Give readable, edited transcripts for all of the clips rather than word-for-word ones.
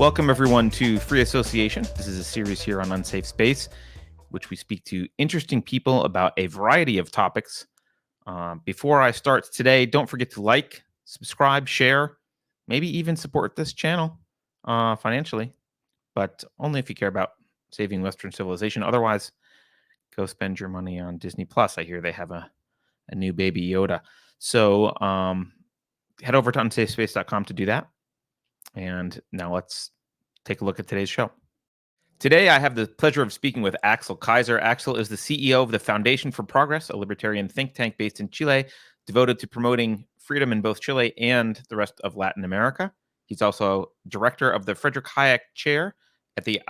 Welcome, everyone, to Free Association. This is a series here on Unsafe Space, which we speak to interesting people about a variety of topics. Before I start today, don't forget to like, subscribe, share, maybe even support this channel financially, but only if you care about saving Western civilization. Otherwise, go spend your money on Disney Plus. I hear they have a new baby Yoda. So head over to unsafespace.com to do that. And now let's take a look at today's show. Today, I have the pleasure of speaking with Axel Kaiser. Axel is the CEO of the Foundation for Progress, a libertarian think tank based in Chile, devoted to promoting freedom in both Chile and the rest of Latin America. He's also director of the Friedrich Hayek Chair at the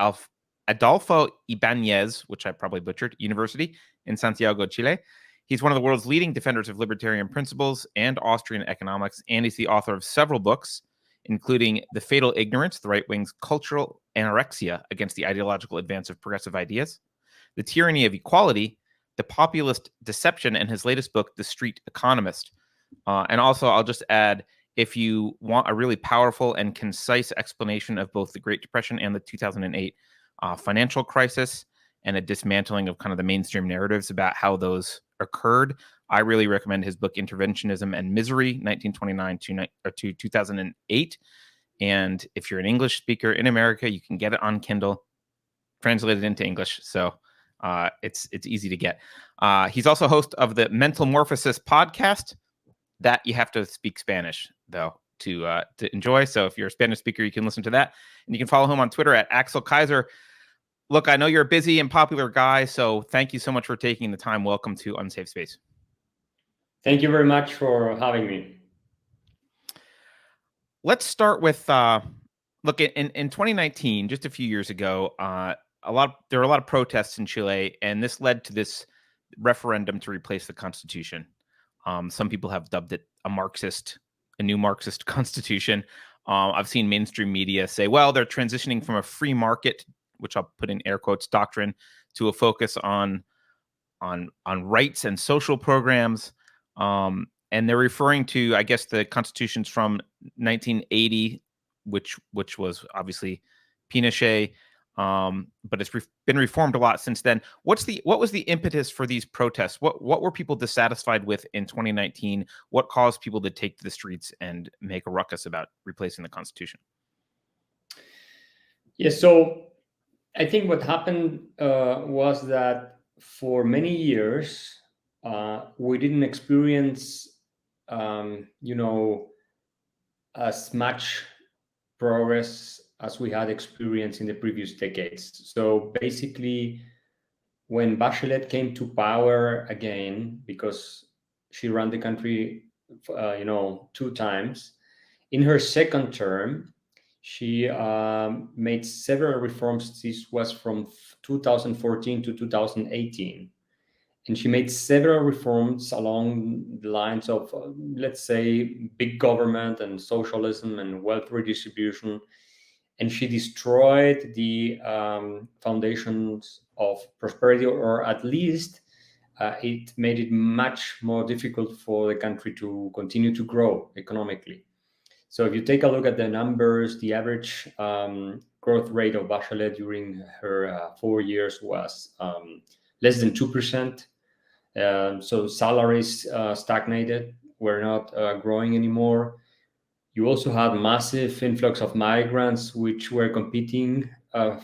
Adolfo Ibáñez, which I probably butchered, University in Santiago, Chile. He's one of the world's leading defenders of libertarian principles and Austrian economics, and he's the author of several books, including The Fatal Ignorance, the right-wing's cultural anorexia against the ideological advance of progressive ideas, The Tyranny of Equality, The Populist Deception, and his latest book, The Street Economist. And also, I'll just add, if you want a really powerful and concise explanation of both the Great Depression and the 2008 financial crisis and a dismantling of kind of the mainstream narratives about how those occurred, I really recommend his book, Interventionism and Misery, 1929 to 2008. And if you're an English speaker in America, you can get it on Kindle, translated into English. So it's easy to get. He's also host of the Mentalmorphosis podcast. That you have to speak Spanish, though, to enjoy. So if you're a Spanish speaker, you can listen to that. And you can follow him on Twitter at Axel Kaiser. Look, I know you're a busy and popular guy, so thank you so much for taking the time. Welcome to Unsafe Space. Thank you very much for having me. Let's start with look, in 2019, just a few years ago, there were a lot of protests in Chile, and this led to this referendum to replace the constitution. Some people have dubbed it a new Marxist constitution. I've seen mainstream media say, well, they're transitioning from a free market, which I'll put in air quotes, doctrine, to a focus on rights and social programs. And they're referring to, I guess, the constitutions from 1980, which was obviously Pinochet, but it's been reformed a lot since then. What was the impetus for these protests? What were people dissatisfied with in 2019? What caused people to take to the streets and make a ruckus about replacing the constitution? Yeah, so I think what happened was that for many years we didn't experience as much progress as we had experienced in the previous decades. So basically, when Bachelet came to power again, because she ran the country, 2 times, in her second term, she made several reforms. This was from 2014 to 2018. And she made several reforms along the lines of, let's say, big government and socialism and wealth redistribution. And she destroyed the foundations of prosperity, or at least it made it much more difficult for the country to continue to grow economically. So if you take a look at the numbers, the average growth rate of Bachelet during her 4 years was less than 2%. So salaries stagnated, were not growing anymore. You also had massive influx of migrants, which were competing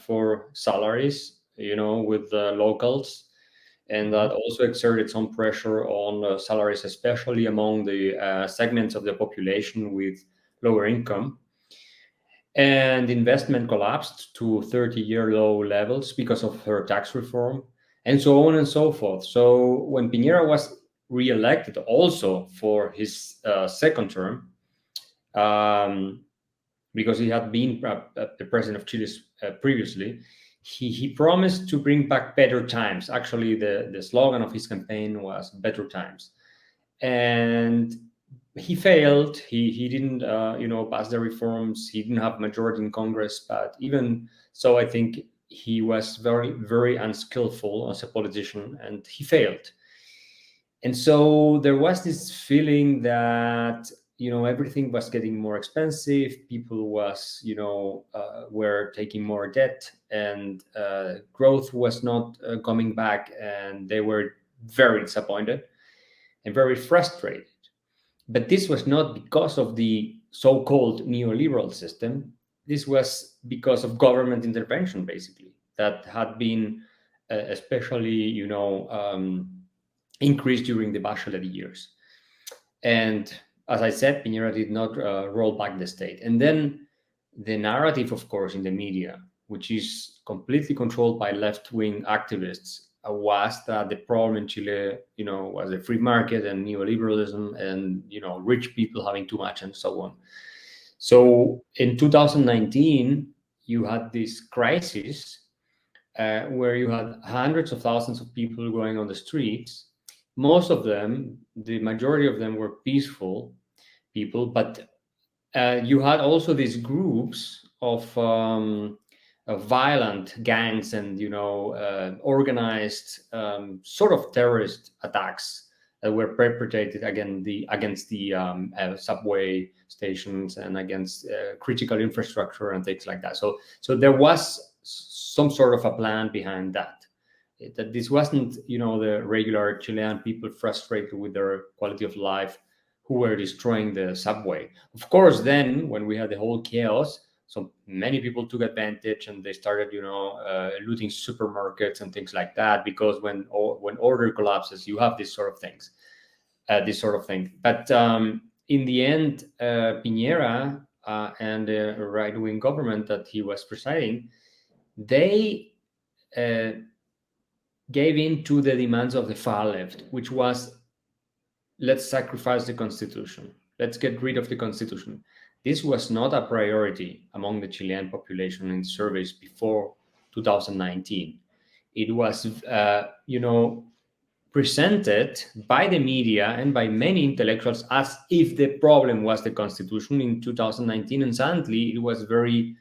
for salaries, with the locals. And that also exerted some pressure on salaries, especially among the segments of the population with lower income. And investment collapsed to 30-year low levels because of her tax reform, and so on and so forth. So when Piñera was re-elected also for his second term, because he had been the president of Chile previously, he promised to bring back better times. Actually, the slogan of his campaign was better times. And he failed. He didn't, pass the reforms. He didn't have majority in Congress. But even so, I think he was very, very unskillful as a politician, and he failed. And so there was this feeling that everything was getting more expensive. People were taking more debt, and growth was not coming back, and they were very disappointed and very frustrated. But this was not because of the so-called neoliberal system. This was because of government intervention, basically, that had been especially, increased during the Bachelet years. And as I said, Piñera did not roll back the state. And then the narrative, of course, in the media, which is completely controlled by left-wing activists, was that the problem in Chile, was the free market and neoliberalism and, rich people having too much and so on. So in 2019, you had this crisis where you had hundreds of thousands of people going on the streets. Most of them, the majority of them, were peaceful people, but you had also these groups of violent gangs and organized sort of terrorist attacks that were perpetrated against the subway stations and against critical infrastructure and things like that. So there was some sort of a plan behind that. That this wasn't the regular Chilean people frustrated with their quality of life who were destroying the subway. Of course, then when we had the whole chaos, so many people took advantage and they started, looting supermarkets and things like that, because when order collapses, you have this sort of thing. But in the end, Piñera and the right-wing government that he was presiding, they gave in to the demands of the far left, which was, let's sacrifice the constitution. Let's get rid of the constitution. This was not a priority among the Chilean population in surveys before 2019. It was, presented by the media and by many intellectuals as if the problem was the constitution in 2019. And suddenly it was very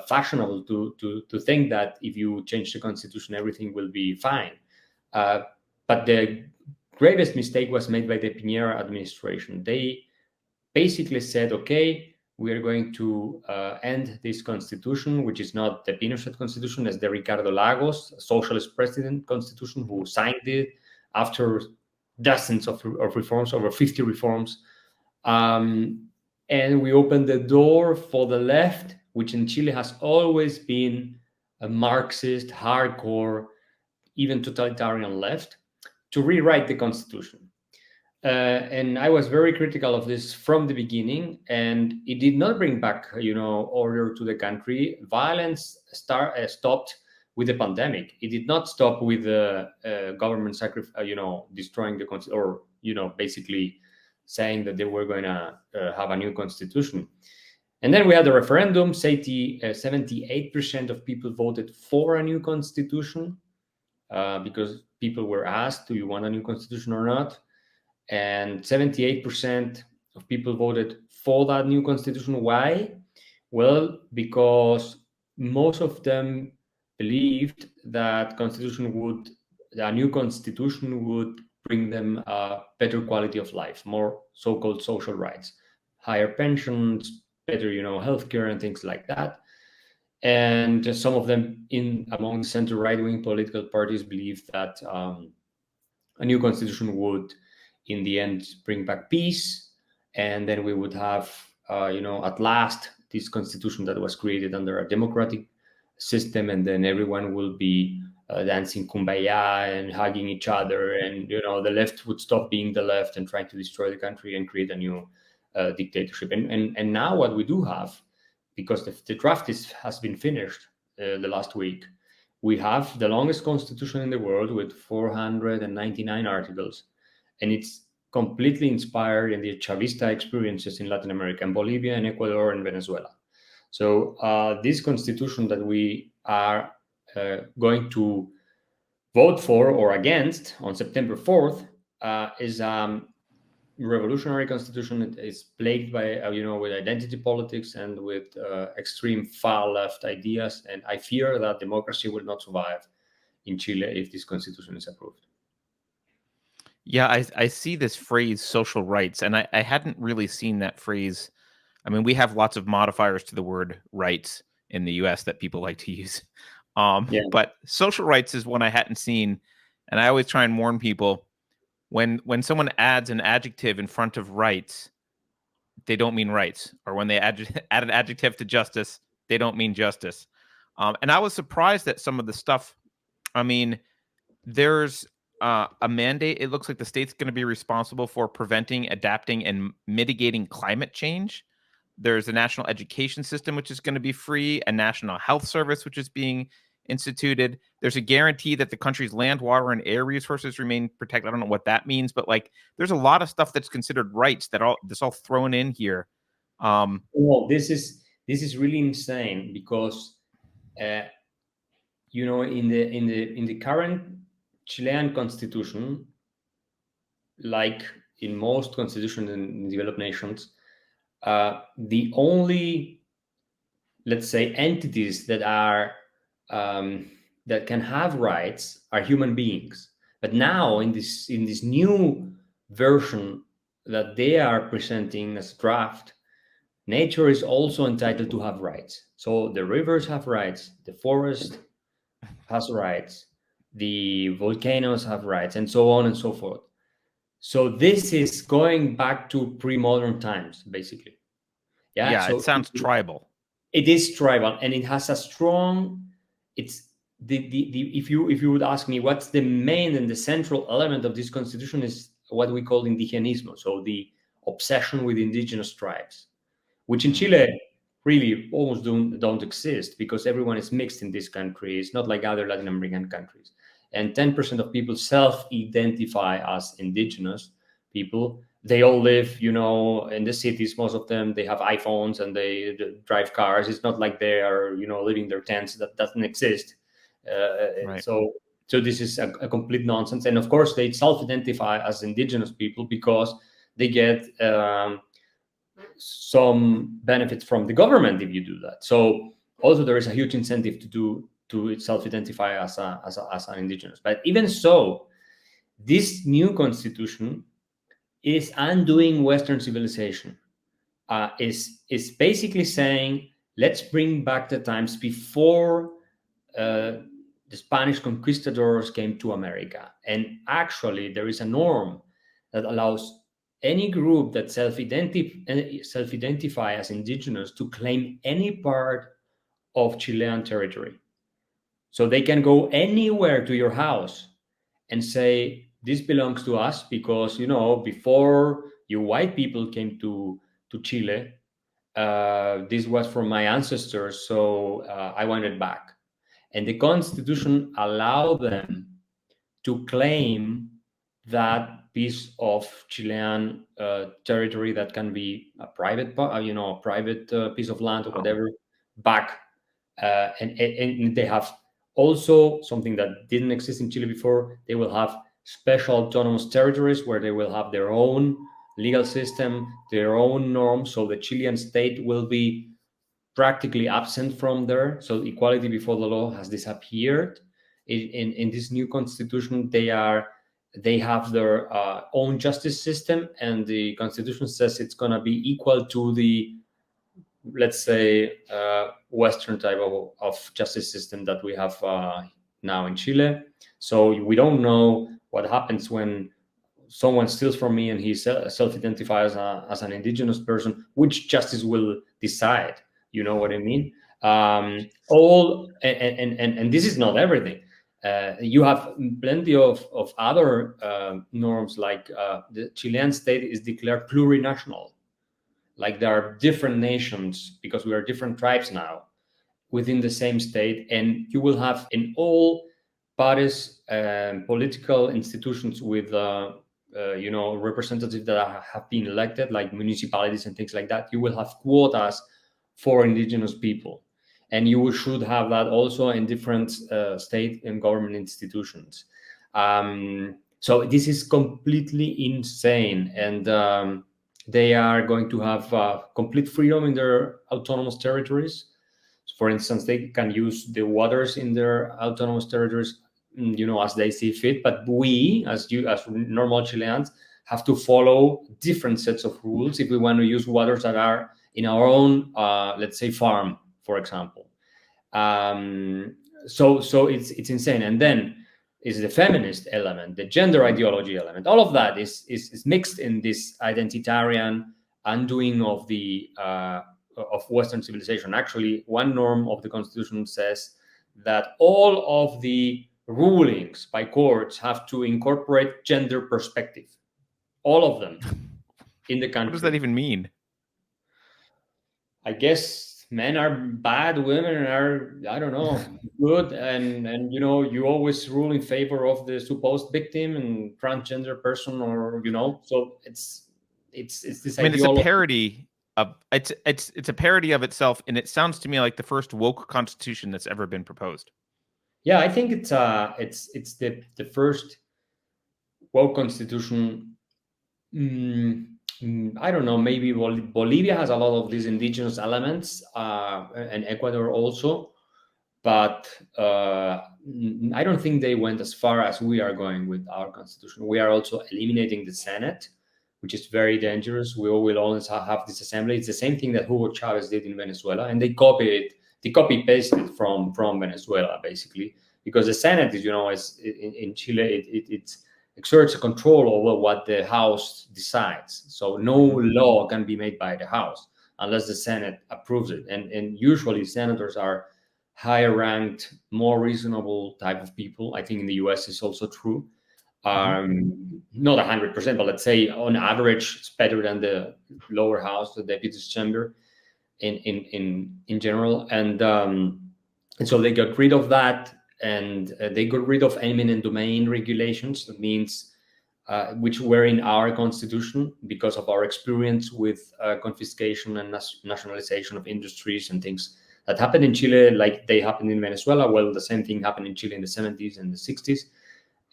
fashionable to think that if you change the constitution, everything will be fine. But the gravest mistake was made by the Piñera administration. They basically said, okay, we are going to end this constitution, which is not the Pinochet constitution, as the Ricardo Lagos, socialist president constitution, who signed it after dozens of reforms, over 50 reforms. And we opened the door for the left, which in Chile has always been a Marxist, hardcore, even totalitarian left, to rewrite the constitution. And I was very critical of this from the beginning, and it did not bring back, order to the country. Violence stopped with the pandemic. It did not stop with the government destroying the constitution, or basically saying that they were going to have a new constitution. And then we had the referendum. 78% of people voted for a new constitution because people were asked, do you want a new constitution or not? And 78% of people voted for that new constitution. Why? Well, because most of them believed that a new constitution would bring them a better quality of life, more so-called social rights, higher pensions, better, healthcare and things like that. And some of them among the center right-wing political parties believed that a new constitution would, in the end, bring back peace, and then we would have, at last, this constitution that was created under a democratic system, and then everyone will be dancing kumbaya and hugging each other, and the left would stop being the left and trying to destroy the country and create a new dictatorship. And now what we do have, because the draft has been finished the last week, we have the longest constitution in the world with 499 articles. And it's completely inspired in the Chavista experiences in Latin America, and Bolivia and Ecuador and Venezuela. So this constitution that we are going to vote for or against on September 4th is a revolutionary constitution. It is plagued by, with identity politics and with extreme far left ideas. And I fear that democracy will not survive in Chile if this constitution is approved. Yeah, I see this phrase social rights, and I hadn't really seen that phrase. I mean, we have lots of modifiers to the word rights in the US that people like to use. Yeah. But social rights is one I hadn't seen. And I always try and warn people when someone adds an adjective in front of rights, they don't mean rights. Or when they add an adjective to justice, they don't mean justice. And I was surprised at some of the stuff. I mean, there's a mandate. It looks like the state's going to be responsible for preventing, adapting, and mitigating climate change. There's a national education system, which is going to be free, a national health service, which is being instituted. There's a guarantee that the country's land, water, and air resources remain protected. I don't know what that means, but like, there's a lot of stuff that's considered rights that's all thrown in here. Well, this is really insane because, you know, in the current Chilean constitution, like in most constitutions in developed nations, the only, let's say, entities that are that can have rights are human beings. But now in this new version that they are presenting as draft, nature is also entitled to have rights. So the rivers have rights, the forest has rights, the volcanoes have rights, and so on and so forth. So this is going back to pre-modern times, basically. Yeah. Yeah, it So sounds tribal. it is tribal, and it has a strong. It's the if you would ask me what's the main and the central element of this constitution is what we call indigenismo, so the obsession with indigenous tribes, which in Chile really almost don't exist because everyone is mixed in this country. It's not like other Latin American countries. And 10% of people self-identify as indigenous people. They all live, you know, in the cities. Most of them, they have iPhones and they drive cars. It's not like they are, you know, living their tents. That doesn't exist. Right. So this is a complete nonsense. And of course, they self-identify as indigenous people because they get some benefits from the government if you do that. So also there is a huge incentive to self-identify as an indigenous. But even so, this new constitution is undoing Western civilization. Is basically saying let's bring back the times before the Spanish conquistadors came to America. And actually, there is a norm that allows any group that self-identify as indigenous to claim any part of Chilean territory. So they can go anywhere to your house and say, this belongs to us because, you know, before you white people came to Chile, this was from my ancestors, so I want it back. And the Constitution allowed them to claim that piece of Chilean territory that can be a private, a private piece of land or whatever, back. And they have also something that didn't exist in Chile before. They will have special autonomous territories where they will have their own legal system, their own norms. So the Chilean state will be practically absent from there. So equality before the law has disappeared. In this new constitution, they have their own justice system, and the constitution says it's going to be equal to the, let's say, Western type of justice system that we have now in Chile. So we don't know what happens when someone steals from me and he self-identifies as an indigenous person, which justice will decide. You know what I mean? And this is not everything. You have plenty of other norms, like the Chilean state is declared plurinational. Like there are different nations because we are different tribes now within the same state, and you will have in all parties political institutions with representatives that have been elected, like municipalities and things like that. You will have quotas for indigenous people, and you should have that also in different state and government institutions. So this is completely insane, and they are going to have complete freedom in their autonomous territories. For instance, they can use the waters in their autonomous territories as they see fit. But we, as normal Chileans, have to follow different sets of rules if we want to use waters that are in our own, let's say, farm, for example. So it's insane. And then is the feminist element, the gender ideology element. All of that is mixed in this identitarian undoing of the of Western civilization. Actually, one norm of the Constitution says that all of the rulings by courts have to incorporate gender perspective, all of them in the country. What does that even mean? I guess men are bad, women are, I don't know, good, and you always rule in favor of the supposed victim and transgender person, or so it's this I mean, it's a ideology. parody of it's a parody of itself, and it sounds to me like the first woke constitution that's ever been proposed. Yeah, I think it's the first woke constitution. I don't know, maybe Bolivia has a lot of these indigenous elements, and Ecuador also, but I don't think they went as far as we are going with our constitution. We are also eliminating the Senate, which is very dangerous. We will always have this assembly. It's the same thing that Hugo Chavez did in Venezuela, and they copy pasted from Venezuela, basically, because the Senate is, is in Chile, it exerts a control over what the House decides. So no law can be made by the House unless the Senate approves it. And usually senators are higher ranked, more reasonable type of people. I think in the US is also true. Not 100%, but let's say on average, it's better than the lower house, the deputies chamber in general. And so they got rid of that. And they got rid of eminent domain regulations. That means which were in our constitution because of our experience with confiscation and nationalization of industries and things that happened in Chile, like they happened in Venezuela. Well, the same thing happened in Chile in the 70s and the 60s.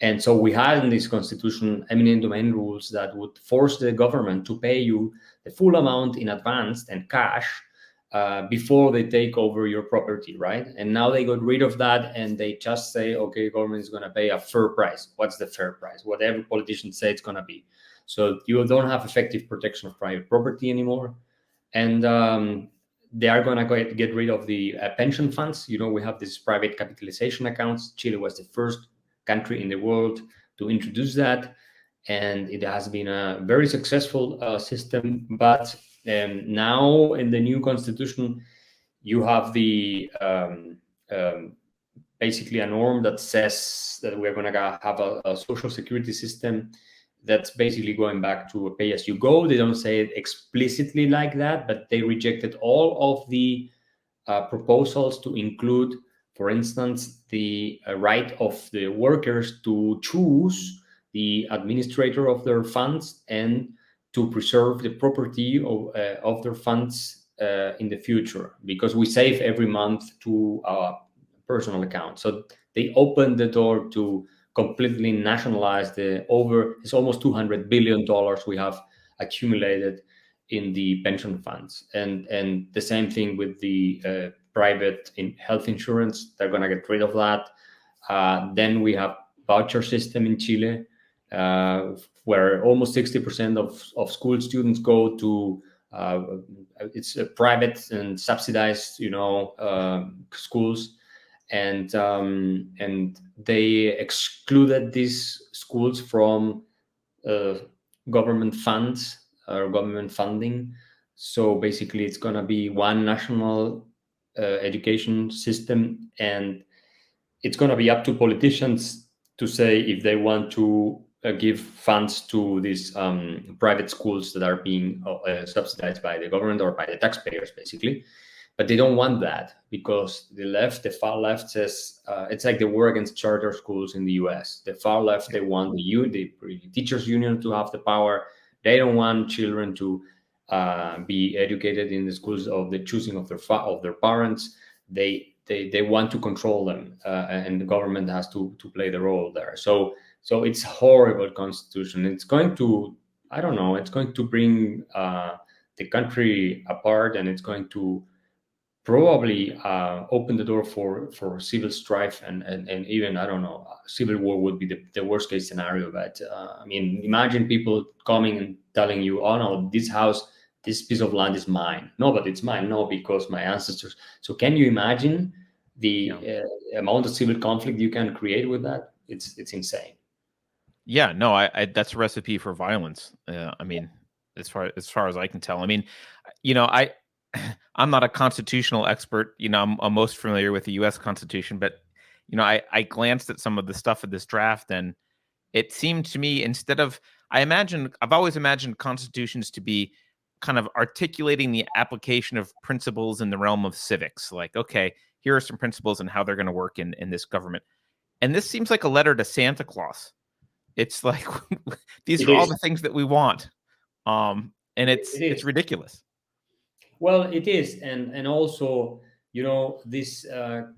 And so we had in this constitution eminent domain rules that would force the government to pay you the full amount in advance and cash before they take over your property, right? And now they got rid of that, and they just say, okay, government is going to pay a fair price. What's the fair price? Whatever politicians say it's going to be. So you don't have effective protection of private property anymore. And they are going to get rid of the pension funds. We have these private capitalization accounts. Chile was the first country in the world to introduce that. And it has been a very successful system. But now in the new constitution, you have the basically a norm that says that we're going to have a social security system that's basically going back to a pay-as-you-go. They don't say it explicitly like that, but they rejected all of the proposals to include, for instance, the right of the workers to choose the administrator of their funds and to preserve the property of their funds in the future, because we save every month to our personal account. So they opened the door to completely nationalize it's almost $200 billion we have accumulated in the pension funds. And the same thing with the private health insurance. They're going to get rid of that. Then we have voucher system in Chile, where almost 60% of school students go to it's private and subsidized, schools, and they excluded these schools from government funds or government funding. So basically, it's going to be one national education system, and it's going to be up to politicians to say if they want to give funds to these private schools that are being subsidized by the government or by the taxpayers, basically. But they don't want that, because the far left says it's like the war against charter schools in the US. The far left, they want the teachers union to have the power. They don't want children to be educated in the schools of the choosing of their parents. They want to control them, and the government has to play the role there. So it's a horrible constitution. It's going to, I don't know, it's going to bring the country apart, and it's going to probably open the door for civil strife and even, I don't know, civil war would be the worst case scenario. But I mean, imagine people coming and telling you, oh no, this piece of land is mine. No, but it's mine. No, because my ancestors. So can you imagine the amount of civil conflict you can create with that? It's insane. Yeah, no, I that's a recipe for violence. I mean, as far as I can tell. I mean, I I'm not a constitutional expert. I'm most familiar with the U.S. Constitution, but I glanced at some of the stuff of this draft, and it seemed to me I've always imagined constitutions to be kind of articulating the application of principles in the realm of civics. Like, okay, here are some principles and how they're going to work in this government. And this seems like a letter to Santa Claus. It's like these It are all is. the things that we want. And It it's is. ridiculous. Well, it is, and also, this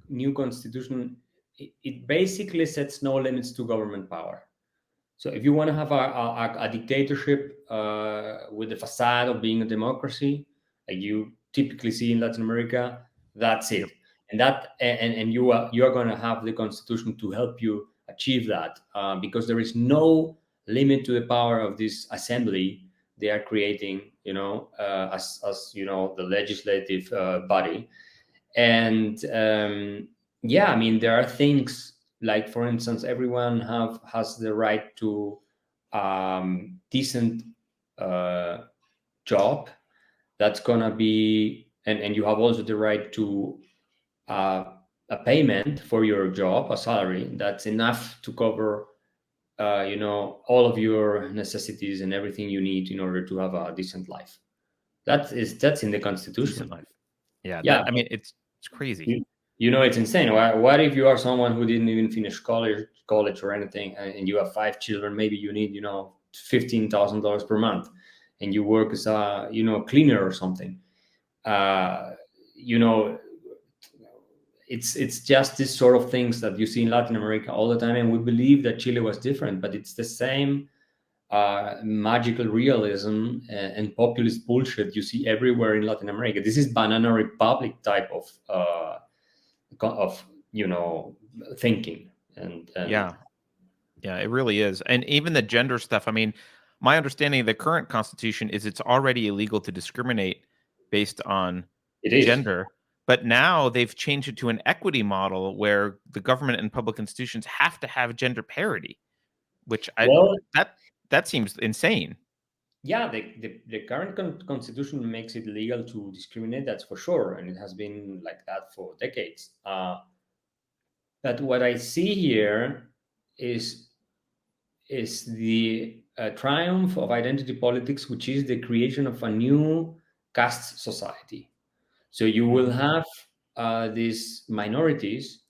new constitution, it basically sets no limits to government power. So if you want to have a dictatorship with the facade of being a democracy, like you typically see in Latin America, that's it. Yep. And you are going to have the constitution to help you achieve that, because there is no limit to the power of this assembly they are creating, as the legislative body. And yeah, I mean, there are things like, for instance, everyone has the right to decent job. That's gonna be, and you have also the right to a payment for your job, a salary that's enough to cover all of your necessities and everything you need in order to have a decent life. That's in the Decent constitution. life. Yeah, Yeah, I mean, it's crazy. it's insane. What if you are someone who didn't even finish college or anything, and you have 5 children? Maybe you need, $15,000 per month, and you work as a, cleaner or something. You know, it's just this sort of things that you see in Latin America all the time, and we believe that Chile was different, but it's the same magical realism and populist bullshit you see everywhere in Latin America. This is banana republic type of thinking. And Yeah. Yeah, it really is. And even the gender stuff, I mean, my understanding of the current constitution is it's already illegal to discriminate based on it is. gender, but now they've changed it to an equity model where the government and public institutions have to have gender parity, which Well, that seems insane. yeah, the current constitution makes it legal to discriminate, that's for sure, and it has been like that for decades. But what I see here is the triumph of identity politics, which is the creation of a new caste society. So you will Mhm. have these minorities,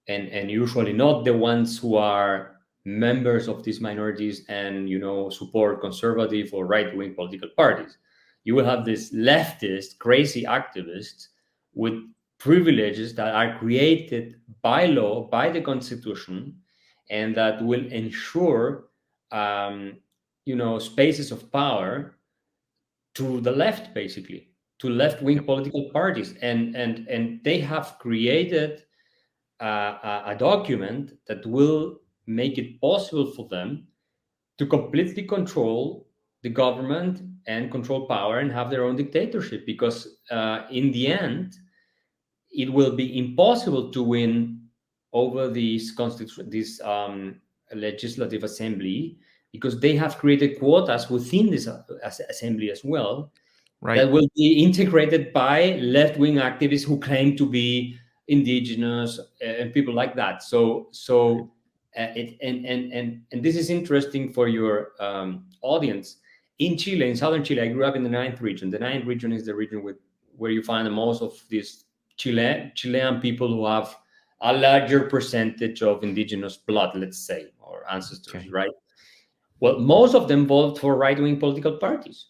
and usually not the ones who are members of these minorities and support conservative or right-wing political parties. You will have these leftist crazy activists with privileges that are created by law, by the constitution, and that will ensure spaces of power to the left, basically, to left-wing Yep. political parties. And they have created a document that will make it possible for them to completely control the government and control power and have their own dictatorship, because in the end it will be impossible to win over this legislative assembly, because they have created quotas within this assembly as well, Right. that will be integrated by left-wing activists who claim to be indigenous and people like that. So it and this is interesting for your audience. In Chile, in southern Chile, I grew up in the ninth region. The ninth region is the region where you find the most of these Chilean people who have a larger percentage of indigenous blood, let's say, or ancestors, Okay. right? Well, most of them vote for right-wing political parties,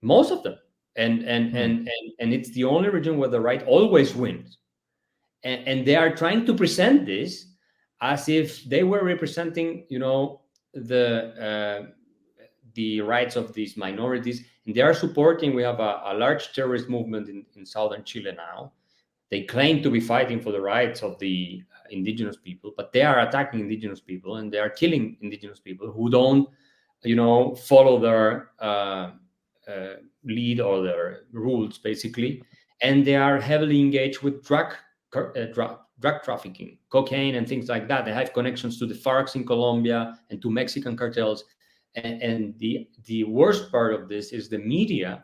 most of them. Hmm. And it's the only region where the right always wins. And they are trying to present this as if they were representing the rights of these minorities, and they are supporting. We have a large terrorist movement in southern Chile now, They claim to be fighting for the rights of the indigenous people, but they are attacking indigenous people, and they are killing indigenous people who don't, follow their lead or their rules, basically. And they are heavily engaged with drug trafficking, cocaine, and things like that. They have connections to the FARC in Colombia and to Mexican cartels. And the worst part of this is the media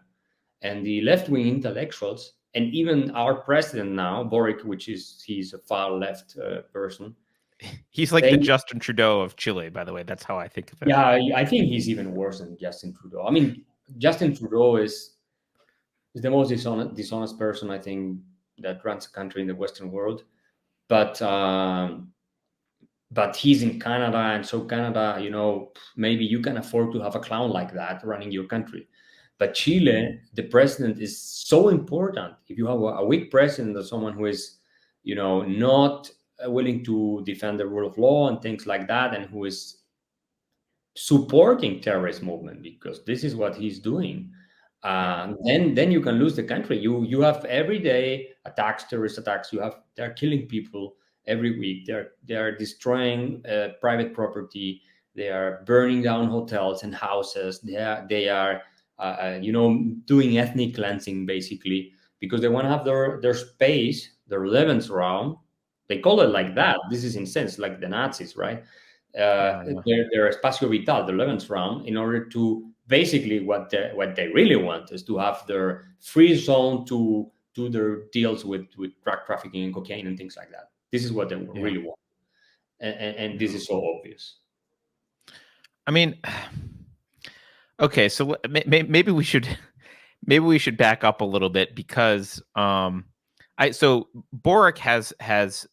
and the left-wing intellectuals, and even our president now, Boric, he's a far left person. He's like the Justin Trudeau of Chile, by the way. That's how I think of it. Yeah, I think he's even worse than Justin Trudeau. I mean, Justin Trudeau is the most dishonest person, I think, that runs a country in the Western world. But he's in Canada, and so Canada, maybe you can afford to have a clown like that running your country. But Chile, the president is so important. If you have a weak president or someone who is, not willing to defend the rule of law and things like that, and who is supporting terrorist movement, because this is what he's doing, then you can lose the country. You have every day attacks, terrorist attacks. They're killing people every week. They are destroying private property. They are burning down hotels and houses. They are doing ethnic cleansing, basically, because they want to have their space, their Lebensraum. They call it like that. This is in sense like the Nazis, right? Their espacio vital, their Lebensraum, in order to basically what they really want is to have their free zone to do their deals with drug trafficking and cocaine and things like that. This is what they really want, and this is so obvious. I mean, okay, so maybe we should back up a little bit, because so Boric has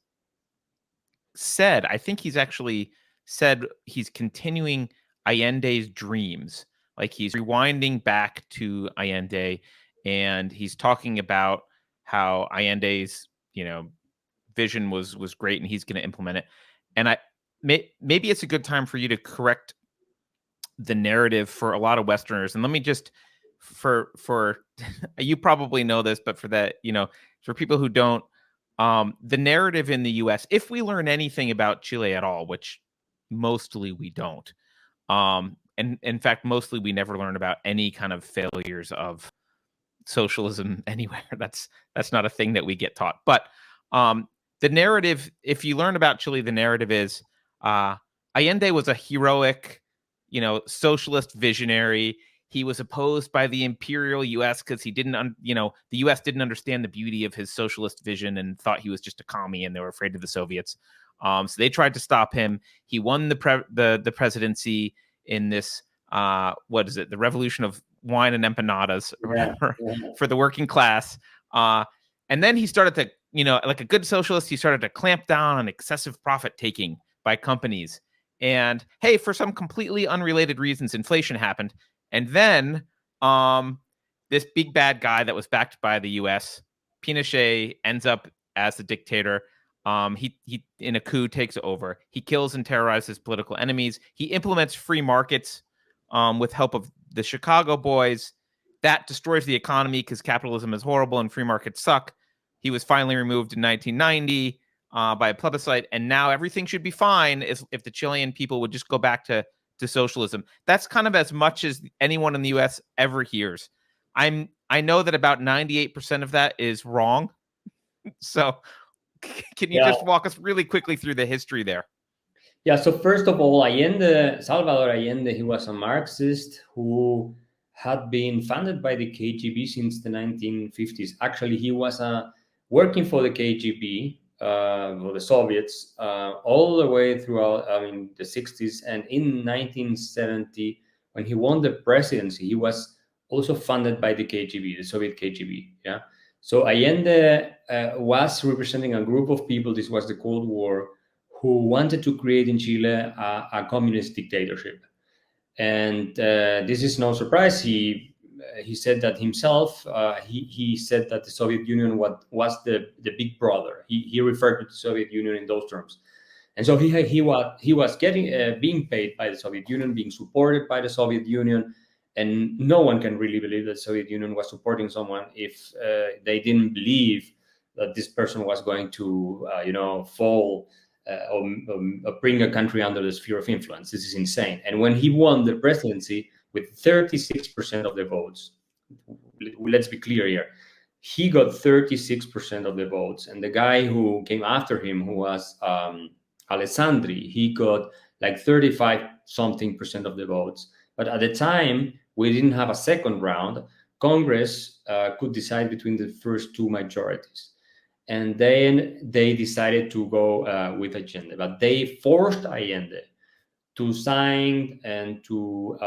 said, I think he's actually said he's continuing Allende's dreams. Like, he's rewinding back to Allende, and he's talking about how Allende's, vision was great, and he's going to implement it. And maybe it's a good time for you to correct the narrative for a lot of Westerners. And let me just, for you probably know this, but for that, for people who don't, the narrative in the US, if we learn anything about Chile at all, which mostly we don't, and in fact, mostly we never learn about any kind of failures of socialism anywhere. That's not a thing that we get taught. But the narrative, if you learn about Chile, the narrative is Allende was a heroic, socialist visionary. He was opposed by the imperial U.S. because he didn't, the U.S. didn't understand the beauty of his socialist vision and thought he was just a commie, and they were afraid of the Soviets. So they tried to stop him. He won the presidency in this, what is it? The revolution of wine and empanadas, or whatever, for the working class. And then he started to, like a good socialist, he started to clamp down on excessive profit taking by companies. And hey, for some completely unrelated reasons, inflation happened. And then this big bad guy that was backed by the U.S., Pinochet, ends up as the dictator. He in a coup takes over. He kills and terrorizes political enemies. He implements free markets with help of the Chicago boys. That destroys the economy because capitalism is horrible and free markets suck. He was finally removed in 1990 by a plebiscite, and now everything should be fine if the Chilean people would just go back to socialism. That's kind of as much as anyone in the U.S. ever hears. I know that about 98% of that is wrong. So can you just walk us really quickly through the history there? Yeah, so first of all, Salvador Allende, he was a Marxist who had been funded by the KGB since the 1950s. Actually, he was working for the KGB, for the Soviets, all the way throughout, the 60s. And in 1970, when he won the presidency, he was also funded by the KGB, the Soviet KGB. Yeah. So Allende was representing a group of people. This was the Cold War, who wanted to create in Chile a communist dictatorship. And this is no surprise. He said that himself. He said that the Soviet Union was the big brother. He referred to the Soviet Union in those terms. And so he was getting being paid by the Soviet Union, being supported by the Soviet Union. And no one can really believe that the Soviet Union was supporting someone if they didn't believe that this person was going to, fall or bring a country under the sphere of influence. This is insane. And when he won the presidency with 36% of the votes, let's be clear here, he got 36% of the votes, and the guy who came after him, who was Alessandri, he got like 35 something percent of the votes. But at the time, we didn't have a second round. Congress could decide between the first two majorities. And then they decided to go with Allende, but they forced Allende to sign and to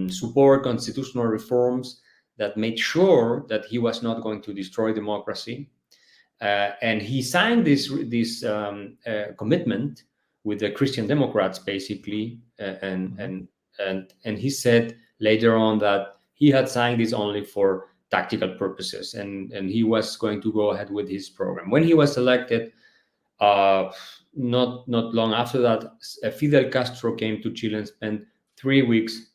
support constitutional reforms that made sure that he was not going to destroy democracy. And he signed this commitment with the Christian Democrats, basically, and he said later on that he had signed this only for tactical purposes, and he was going to go ahead with his program. When he was elected, not long after that, Fidel Castro came to Chile and spent 3 weeks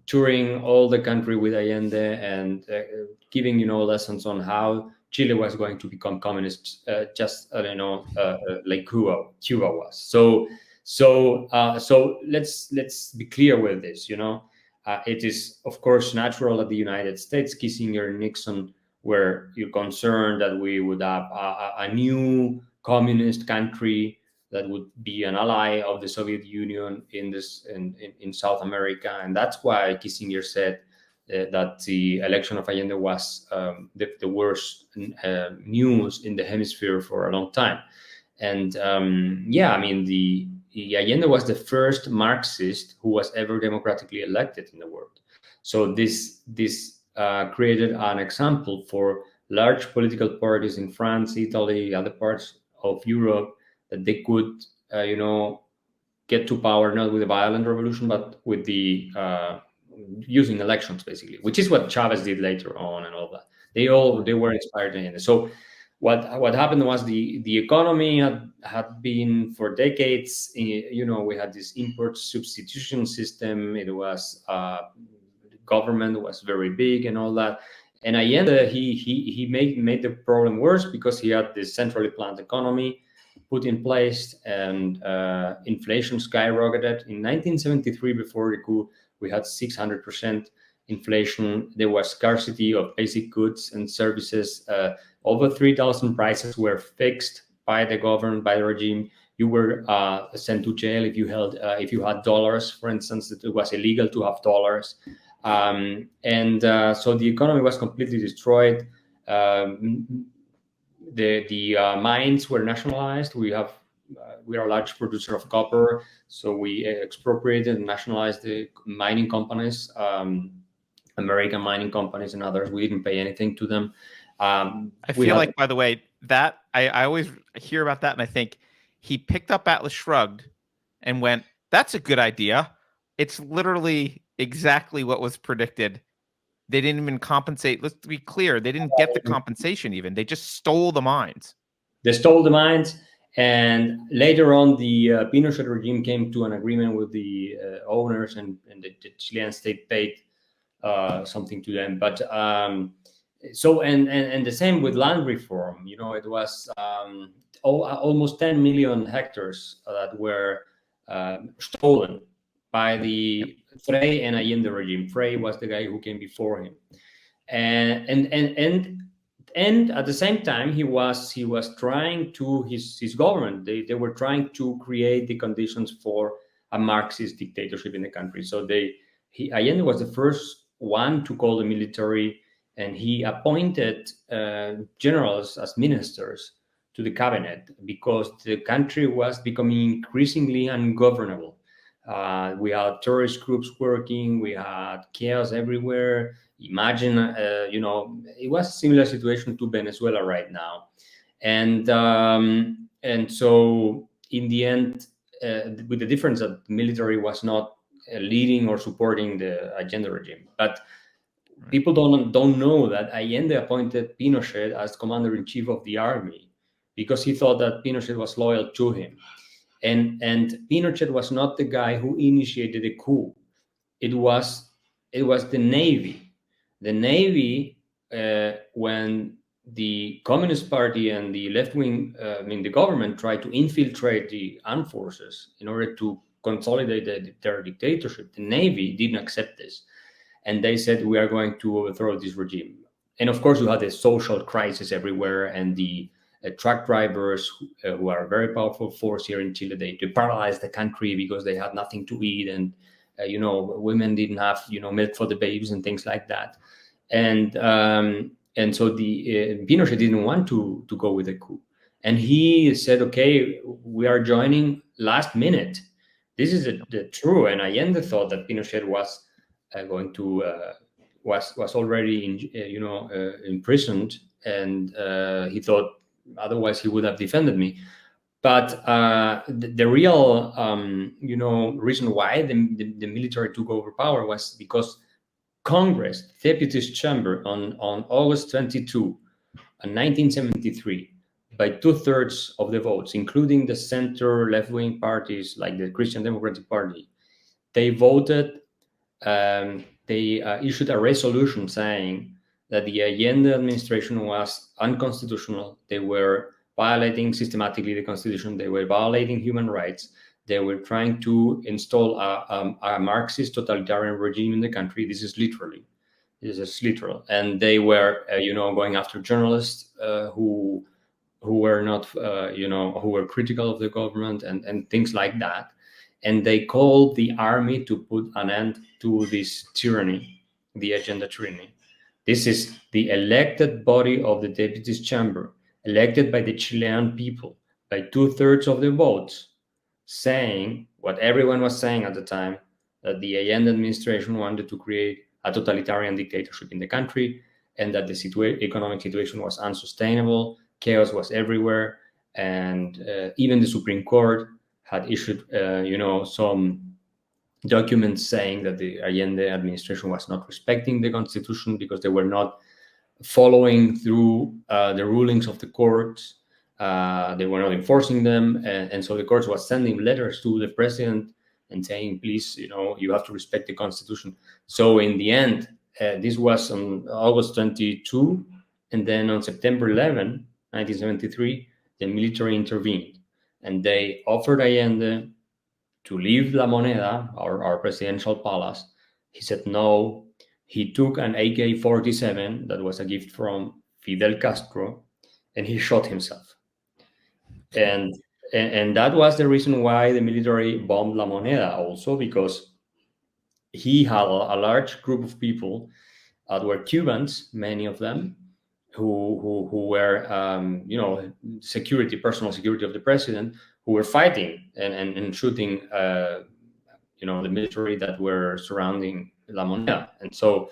touring all the country with Allende and giving lessons on how Chile was going to become communist, just like Cuba was. So let's be clear with this. It is of course natural that the United States, Kissinger and Nixon, were concerned that we would have a new communist country that would be an ally of the Soviet Union in South America, and that's why Kissinger said that the election of Allende was the worst news in the hemisphere for a long time. And Allende was the first Marxist who was ever democratically elected in the world. So this created an example for large political parties in France, Italy, other parts of Europe, that they could, get to power not with a violent revolution, but with the using elections, basically, which is what Chavez did later on, and all that. They were inspired in it. So what happened was the economy had been for decades. We had this import substitution system. It was government was very big and all that. And Allende, he made the problem worse because he had this centrally planned economy put in place, and inflation skyrocketed. In 1973, before the coup, we had 600% inflation. There was scarcity of basic goods and services. Over 3,000 prices were fixed by the government, by the regime. You were sent to jail if you had dollars, for instance. It was illegal to have dollars. So the economy was completely destroyed. The mines were nationalized. We are a large producer of copper, so we expropriated and nationalized the mining companies, American mining companies and others. We didn't pay anything to them. I feel like, by the way, that I always hear about that, and I think he picked up Atlas Shrugged and went, "That's a good idea." It's literally exactly what was predicted. They didn't even compensate. Let's be clear. They didn't get the compensation even. They just stole the mines. They stole the mines. And later on, the Pinochet regime came to an agreement with the owners, and the Chilean state paid something to them. But and the same with land reform. It was almost 10 million hectares that were stolen by the Frey and Allende regime. Frey was the guy who came before him, and at the same time he was trying to his government. They were trying to create the conditions for a Marxist dictatorship in the country. So Allende was the first one to call the military, and he appointed generals as ministers to the cabinet because the country was becoming increasingly ungovernable. We had terrorist groups working. We had chaos everywhere. Imagine, it was a similar situation to Venezuela right now, and so in the end, with the difference that the military was not leading or supporting the Allende regime, but people don't know that Allende appointed Pinochet as commander-in-chief of the army because he thought that Pinochet was loyal to him. And Pinochet was not the guy who initiated the coup. It was the Navy. The Navy, when the Communist Party and the left-wing, the government tried to infiltrate the armed forces in order to consolidate their dictatorship. The Navy didn't accept this. And they said, we are going to overthrow this regime. And of course, you had a social crisis everywhere. And the truck drivers, who are a very powerful force here in Chile, they paralyzed the country because they had nothing to eat. And, women didn't have, milk for the babies and things like that. And so the Pinochet didn't want to go with a coup. And he said, okay, we are joining last minute. This is the true. And Allende thought that Pinochet was going to was already imprisoned, and he thought otherwise he would have defended me. But the real reason why the military took over power was because Congress, Deputies Chamber, on August 22, 1973, by 2/3 of the votes, including the center left-wing parties like the Christian Democratic Party, they voted. They issued a resolution saying that the Allende administration was unconstitutional. They were violating systematically the Constitution. They were violating human rights. They were trying to install a Marxist totalitarian regime in the country. This is literal. And they were, going after journalists who were not, who were critical of the government and things like that. And they called the army to put an end to this tyranny, the agenda tyranny. This is the elected body of the Deputies Chamber, elected by the Chilean people, by 2/3 of the votes, saying what everyone was saying at the time, that the Allende administration wanted to create a totalitarian dictatorship in the country, and that the economic situation was unsustainable, chaos was everywhere, and even the Supreme Court had issued, some documents saying that the Allende administration was not respecting the Constitution because they were not following through the rulings of the courts. They were not enforcing them, and so the courts was sending letters to the president and saying, please, you have to respect the Constitution. So in the end, this was on August 22, and then on September 11, 1973, the military intervened, and they offered Allende to leave La Moneda, our presidential palace. He said no. He took an AK-47 that was a gift from Fidel Castro, and he shot himself. And that was the reason why the military bombed La Moneda, also because he had a large group of people that were Cubans, many of them, who were, personal security of the president, who were fighting and shooting, the military that were surrounding La Moneda. And so,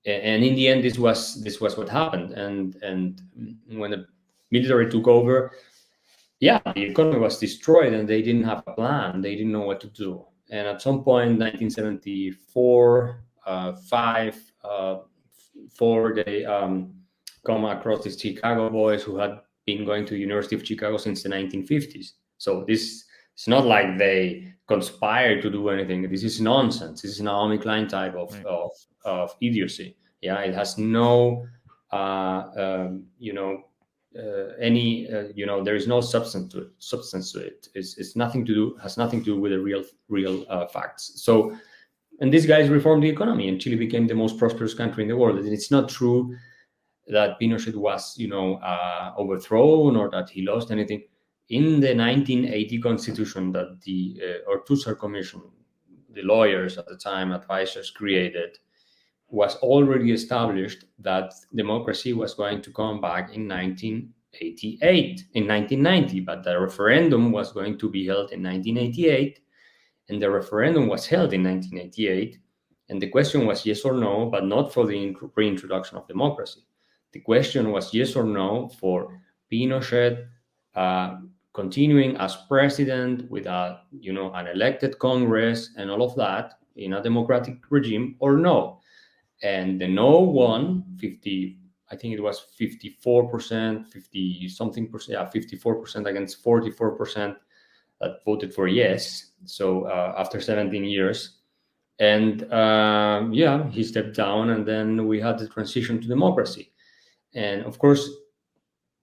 and in the end, this was what happened. And when the military took over, the economy was destroyed, and they didn't have a plan. They didn't know what to do. And at some point, 1974, 4, they come across these Chicago boys who had been going to the University of Chicago since the 1950s. So this it's not like they conspired to do anything. This is nonsense. This is Naomi Klein type of idiocy. Yeah, it has no, there is no substance to it. It's nothing to do. Has nothing to do with the real facts. So, and these guys reformed the economy, and Chile became the most prosperous country in the world. And it's not true that Pinochet was, overthrown or that he lost anything. In the 1980 Constitution that the Ortúzar Commission, the lawyers at the time, advisors created, was already established that democracy was going to come back in 1990, but the referendum was going to be held in 1988, and the referendum was held in 1988, and the question was yes or no, but not for the reintroduction of democracy. The question was yes or no for Pinochet continuing as president with an elected Congress and all of that in a democratic regime, or no. And the no won 50. I think it was 54%, 50 something percent, 54% against 44% that voted for yes. So after 17 years, and he stepped down, and then we had the transition to democracy. And of course,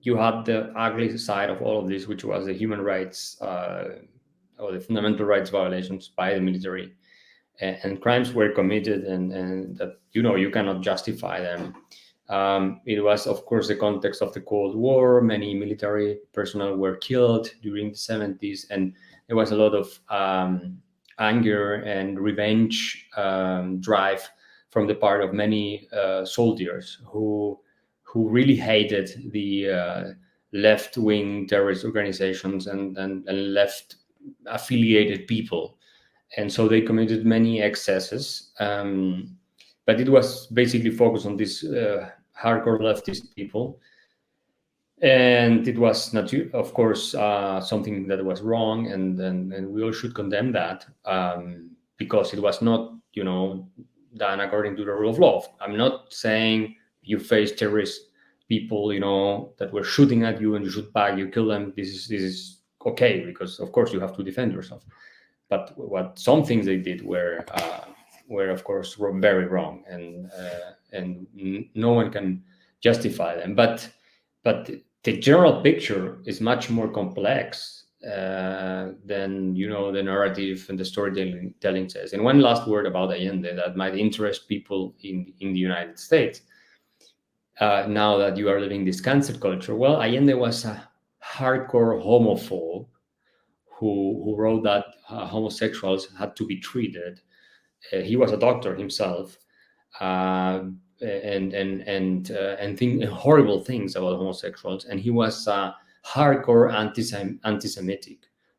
you had the ugly side of all of this, which was the human rights or the fundamental rights violations by the military, and crimes were committed, and that you cannot justify them. It was, of course, the context of the Cold War. Many military personnel were killed during the 70s, and there was a lot of anger and revenge drive from the part of many soldiers who really hated the left-wing terrorist organizations and left affiliated people, and so they committed many excesses. But it was basically focused on these hardcore leftist people, and it was not, of course, something that was wrong, and we all should condemn that, because it was not, done according to the rule of law. I'm not saying you face terrorist people, that were shooting at you and you shoot back, you kill them. This is okay, because of course you have to defend yourself. But what some things they did were of course very wrong, and no one can justify them. But the general picture is much more complex than the narrative and the storytelling says. And one last word about Allende that might interest people in the United States. Now that you are living this cancel culture, well, Allende was a hardcore homophobe who wrote that homosexuals had to be treated. He was a doctor himself, and think horrible things about homosexuals. And he was a hardcore anti-Semitic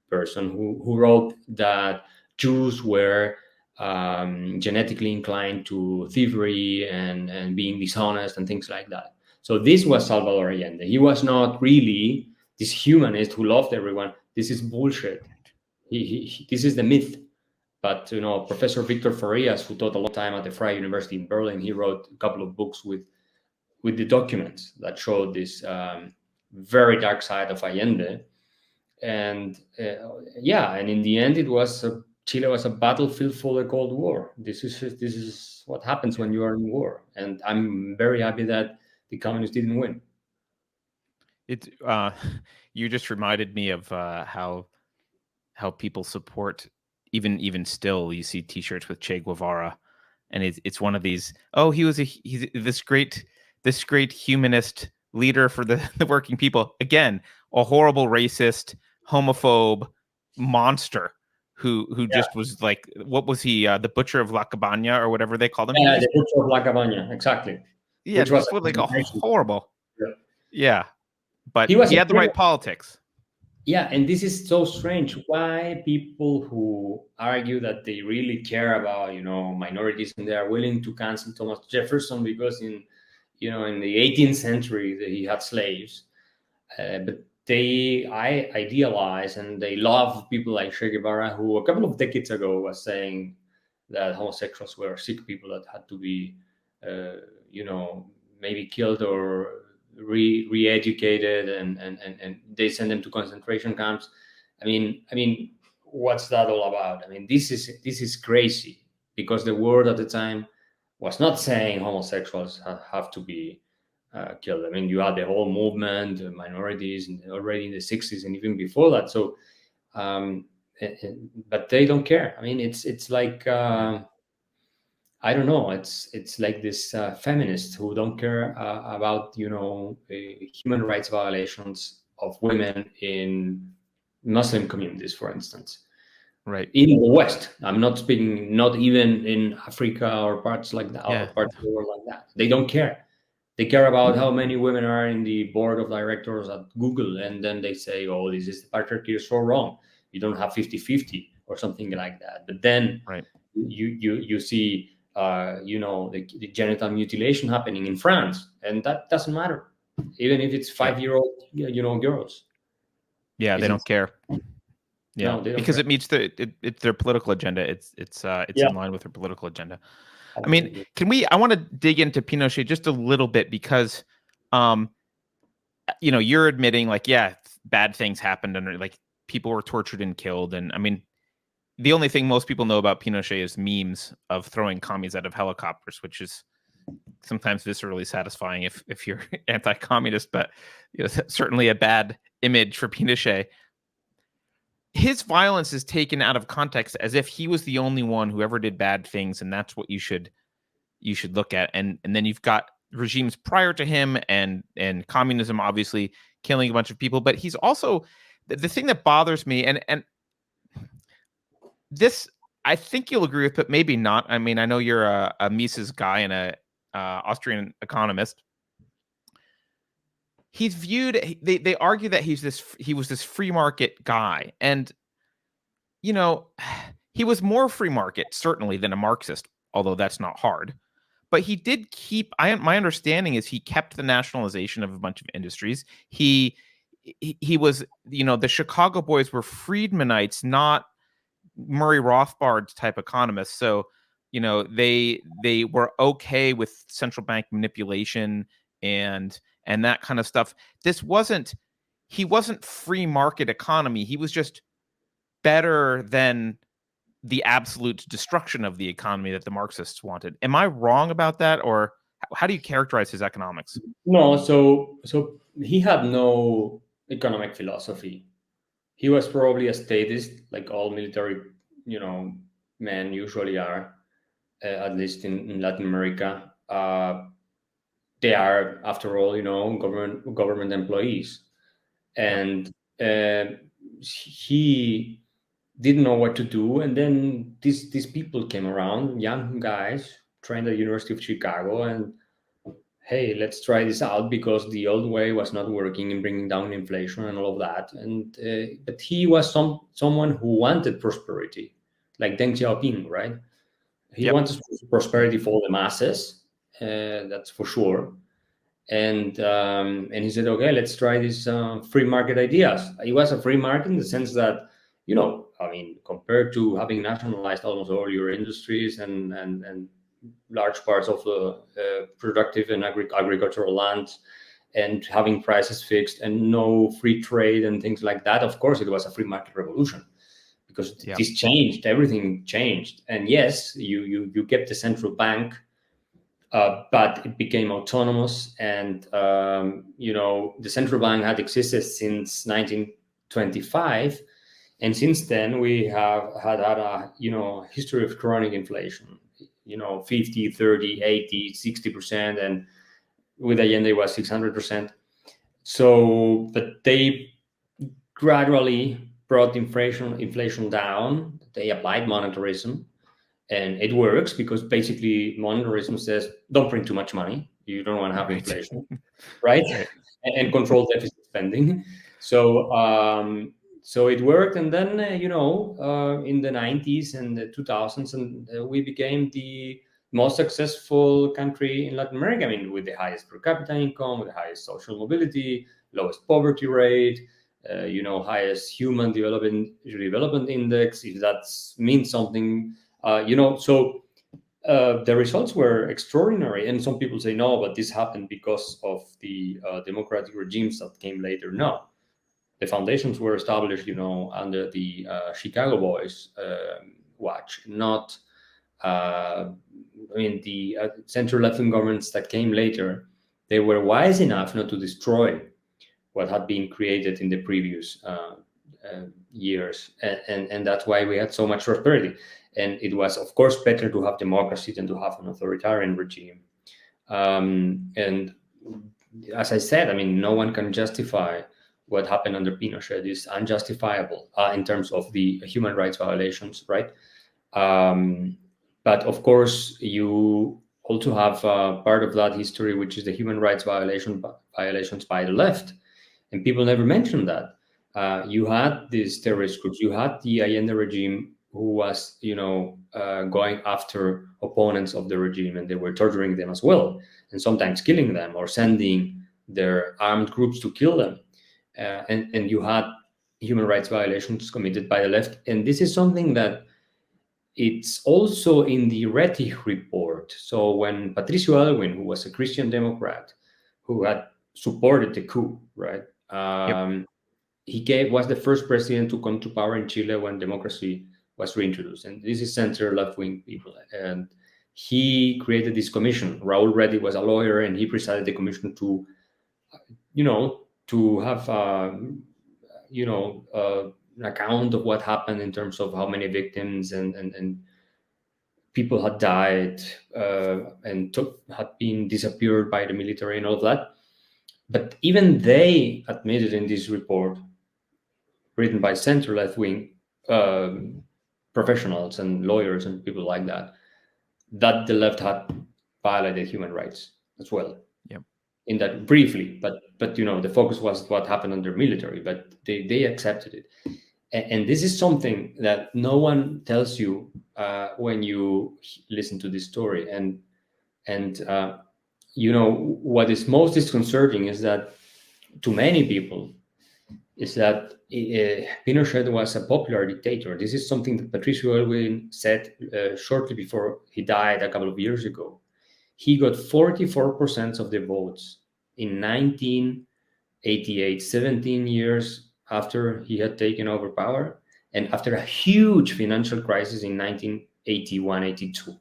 person who wrote that Jews were genetically inclined to thievery and being dishonest and things like that. So this was Salvador Allende. He was not really this humanist who loved everyone. This is bullshit. This is the myth. But Professor Victor Farias, who taught a long time at the Freie University in Berlin, he wrote a couple of books with the documents that showed this very dark side of Allende. And and in the end, it was Chile was a battlefield for the Cold War. This is what happens when you are in war. And I'm very happy that the communists didn't win. It you just reminded me of how people support, even still, you see T-shirts with Che Guevara, and it's one of these. Oh, he's this great humanist leader for the working people. Again, a horrible racist, homophobe monster who just was like, what was he? The butcher of La Cabana or whatever they called him. Yeah, the butcher of La Cabana, exactly. Yeah, which was like a horrible. Yeah, but he had the right politics. Yeah, and this is so strange. Why people who argue that they really care about minorities and they are willing to cancel Thomas Jefferson because in the 18th century he had slaves, but they idealize and they love people like Che Guevara, who a couple of decades ago was saying that homosexuals were sick people that had to be maybe killed or re-educated, and they send them to concentration camps. I mean, what's that all about? I mean, this is crazy, because the world at the time was not saying homosexuals have to be killed. I mean, you had the whole movement, minorities, already in the 60s and even before that. So, but they don't care. I mean, it's like. I don't know. It's like this feminists who don't care about human rights violations of women in Muslim communities, for instance. Right. In the West, I'm not speaking. Not even in Africa or parts like that, or parts of the world like that. They don't care. They care about how many women are in the board of directors at Google, and then they say, "Oh, this is the patriarchy is so wrong. You don't have 50-50 or something like that." But then you see. The genital mutilation happening in France, and that doesn't matter, even if it's 5-year-old girls. Yeah, they don't care. Yeah, no, they don't because care. It meets their political agenda. It's in line with their political agenda. Absolutely. I mean, I want to dig into Pinochet just a little bit, because you're admitting, like, bad things happened, and like people were tortured and killed, and I mean, the only thing most people know about Pinochet is memes of throwing commies out of helicopters, which is sometimes viscerally satisfying if you're anti-communist, but certainly a bad image for Pinochet. His violence is taken out of context as if he was the only one who ever did bad things, and that's what you should look at. And then you've got regimes prior to him and communism obviously killing a bunch of people. But he's also the thing that bothers me, and this I think you'll agree with, but maybe not. I mean, I know you're a Mises guy and a Austrian economist. He's viewed. They argue that he was this free market guy, and he was more free market certainly than a Marxist, although that's not hard. But he did keep. My understanding is he kept the nationalization of a bunch of industries. He was, the Chicago boys were Friedmanites, not Murray Rothbard type economists. So, they were okay with central bank manipulation and that kind of stuff. He wasn't free market economy. He was just better than the absolute destruction of the economy that the Marxists wanted. Am I wrong about that, or how do you characterize his economics? No, so he had no economic philosophy. He was probably a statist, like all military, men usually are, at least in Latin America. They are, after all, government employees, and he didn't know what to do. And then these people came around, young guys trained at the University of Chicago, and hey, let's try this out because the old way was not working in bringing down inflation and all of that. And but he was someone who wanted prosperity, like Deng Xiaoping, right? He wanted prosperity for the masses, that's for sure. And he said, okay, let's try these free market ideas. It was a free market in the sense that, compared to having nationalized almost all your industries and large parts of the productive and agricultural lands, and having prices fixed and no free trade and things like that, of course, it was a free market revolution because this changed, everything changed. And yes, you kept the central bank, but it became autonomous. And, the central bank had existed since 1925. And since then, we have had a, history of chronic inflation, 50, 30, 80, 60%. And with Allende, it was 600%. So, but they gradually brought inflation down. They applied monetarism. And it works because basically monetarism says, don't print too much money. You don't want to have inflation, right? And control deficit spending. So it worked. And then, in the 90s and the 2000s, and we became the most successful country in Latin America. I mean, with the highest per capita income, with the highest social mobility, lowest poverty rate, highest human development index, if that means something. So the results were extraordinary. And some people say, no, but this happened because of the democratic regimes that came later. No, the foundations were established, under the Chicago Boys watch, not, the center-left governments that came later. They were wise enough not to destroy what had been created in the previous years. And that's why we had so much prosperity. And it was, of course, better to have democracy than to have an authoritarian regime. And as I said, no one can justify what happened under Pinochet. It's unjustifiable in terms of the human rights violations, right? But of course, you also have part of that history, which is the human rights violations by the left. And people never mention that. You had these terrorist groups. You had the Allende regime, who was, going after opponents of the regime, and they were torturing them as well, and sometimes killing them or sending their armed groups to kill them. And you had human rights violations committed by the left. And this is something that it's also in the Rettig report. So when Patricio Aylwin, who was a Christian Democrat, who had supported the coup, right? He was the first president to come to power in Chile when democracy was reintroduced. And this is center left-wing people. And he created this commission. Raúl Redi was a lawyer, and he presided the commission to, to have, an account of what happened in terms of how many victims and people had died and had been disappeared by the military and all of that. But even they admitted in this report, written by center left wing professionals and lawyers and people like that, that the left had violated human rights as well. Yep. In that briefly, but the focus was what happened under military, but they accepted it. And this is something that no one tells you when you listen to this story. And what is most disconcerting is that to many people is that Pinochet was a popular dictator. This is something that Patricio Elwin said shortly before he died a couple of years ago. He got 44% of the votes in 1988, 17 years after he had taken over power, and after a huge financial crisis in 1981-82.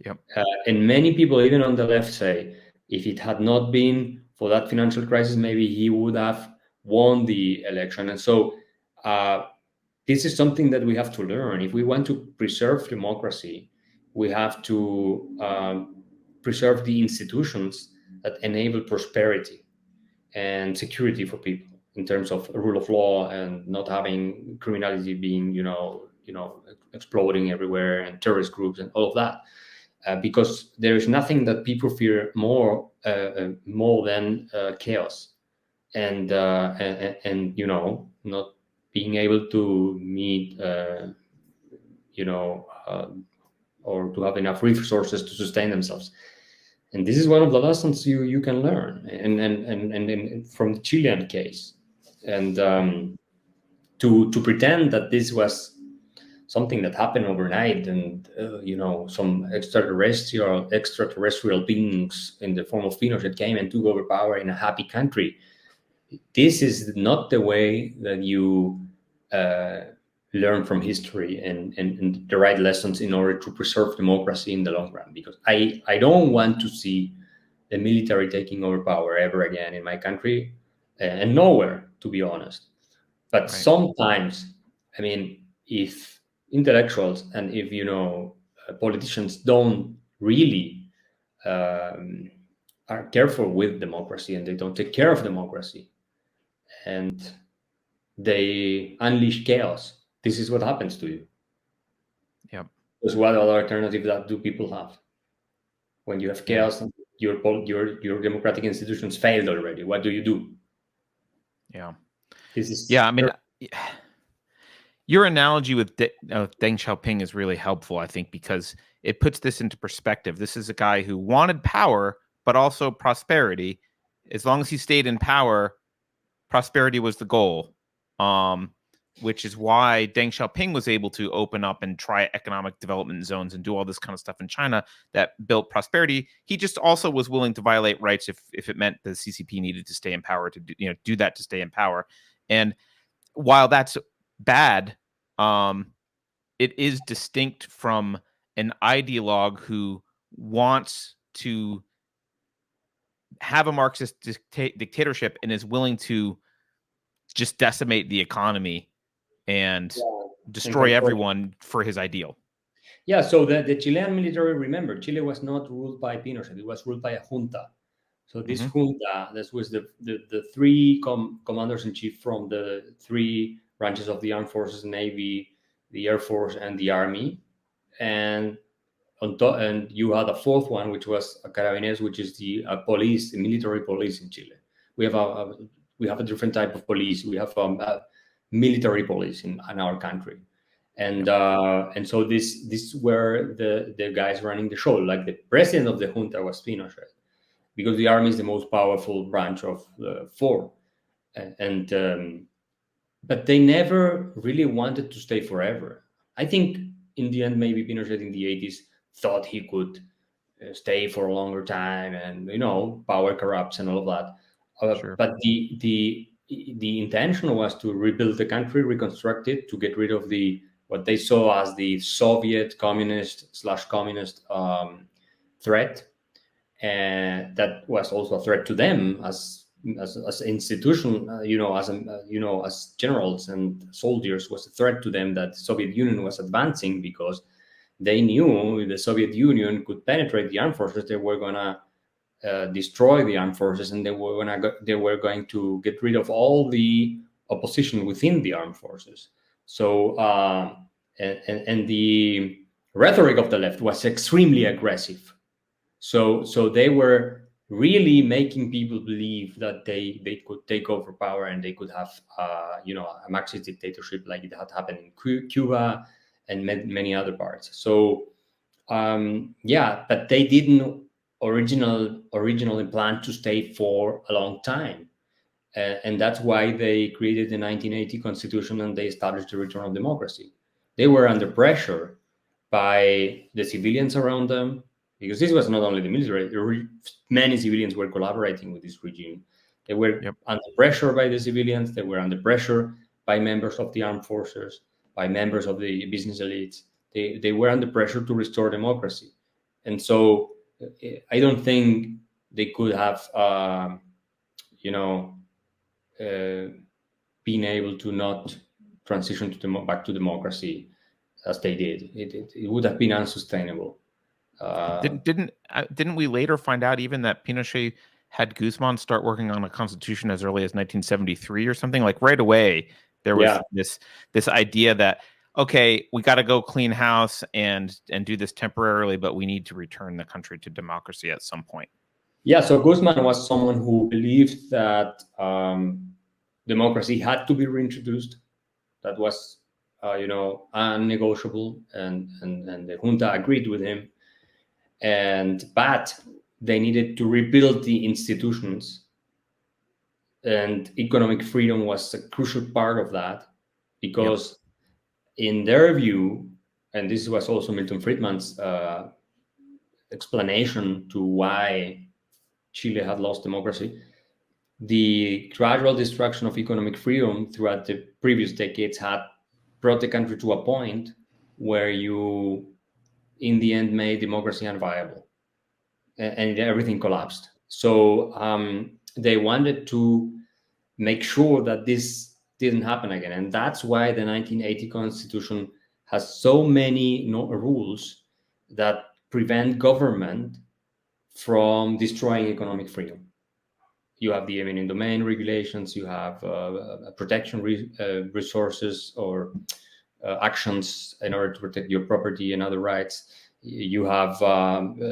Yep. And many people, even on the left, say if it had not been for that financial crisis, maybe he would have won the election. And so this is something that we have to learn. If we want to preserve democracy, we have to preserve the institutions that enable prosperity and security for people in terms of rule of law and not having criminality being, exploding everywhere and terrorist groups and all of that. Because there is nothing that people fear more than chaos and not being able to meet or to have enough resources to sustain themselves. And this is one of the lessons you can learn and from the Chilean case. And to pretend that this was something that happened overnight and some extraterrestrial beings in the form of Pinochet came and took over power in a happy country. This is not the way that you learn from history and the right lessons in order to preserve democracy in the long run. Because I don't want to see the military taking over power ever again in my country, and nowhere, to be honest. But sometimes, I mean, if intellectuals and if politicians don't really are careful with democracy and they don't take care of democracy and they unleash chaos, this is what happens to you. Yep. Because what other alternative that do people have when you have chaos and your democratic institutions failed already? What do you do? Yeah. I mean, your analogy with Deng Xiaoping is really helpful, I think, because it puts this into perspective. This is a guy who wanted power, but also prosperity. As long as he stayed in power, prosperity was the goal, which is why Deng Xiaoping was able to open up and try economic development zones and do all this kind of stuff in China that built prosperity. He just also was willing to violate rights if it meant the CCP needed to stay in power to do that to stay in power. And while that's bad, it is distinct from an ideologue who wants to have a Marxist dictatorship and is willing to just decimate the economy and destroy everyone for his ideal. Yeah, so the Chilean military, remember, Chile was not ruled by Pinochet, it was ruled by a junta. So this junta, this was the three commanders-in-chief from the three branches of the armed forces, Navy, the Air Force, and the Army. And and you had a fourth one, which was a Carabineros, which is the police, the military police in Chile. We have a different type of police. We have military police in our country, and so this were the guys running the show. Like the president of the junta was Pinochet, because the army is the most powerful branch of the four, but they never really wanted to stay forever. I think in the end, maybe Pinochet in the 80s thought he could stay for a longer time, and power corrupts and all of that. Sure. But the intention was to rebuild the country, reconstruct it, to get rid of the what they saw as the Soviet communist/communist threat, and that was also a threat to them as institution, as generals and soldiers, was a threat to them, that the Soviet Union was advancing, because they knew if the Soviet Union could penetrate the armed forces, they were going to destroy the armed forces, and they were going to get rid of all the opposition within the armed forces. So and the rhetoric of the left was extremely aggressive. So they were really making people believe that they could take over power, and they could have a Marxist dictatorship like it had happened in Cuba and many other parts. So but they didn't originally plan to stay for a long time, and that's why they created the 1980 Constitution, and they established the return of democracy. They were under pressure by the civilians around them, because this was not only the military. Many civilians were collaborating with this regime. They were under pressure by the civilians. They were under pressure by members of the armed forces, by members of the business elites. They were under pressure to restore democracy. And so I don't think they could have, been able to not transition back to democracy as they did. It would have been unsustainable. Didn't we later find out even that Pinochet had Guzman start working on a constitution as early as 1973 or something? Like right away, there was this idea that, okay, we got to go clean house and do this temporarily, but we need to return the country to democracy at some point. Yeah, so Guzman was someone who believed that democracy had to be reintroduced. That was, unnegotiable, and the junta agreed with him. But they needed to rebuild the institutions, and economic freedom was a crucial part of that, because in their view, and this was also Milton Friedman's explanation to why Chile had lost democracy, the gradual destruction of economic freedom throughout the previous decades had brought the country to a point where you, in the end, made democracy unviable, and everything collapsed. So they wanted to make sure that this didn't happen again. And that's why the 1980 Constitution has so many rules that prevent government from destroying economic freedom. You have the eminent domain regulations, you have protection resources or actions in order to protect your property and other rights. You have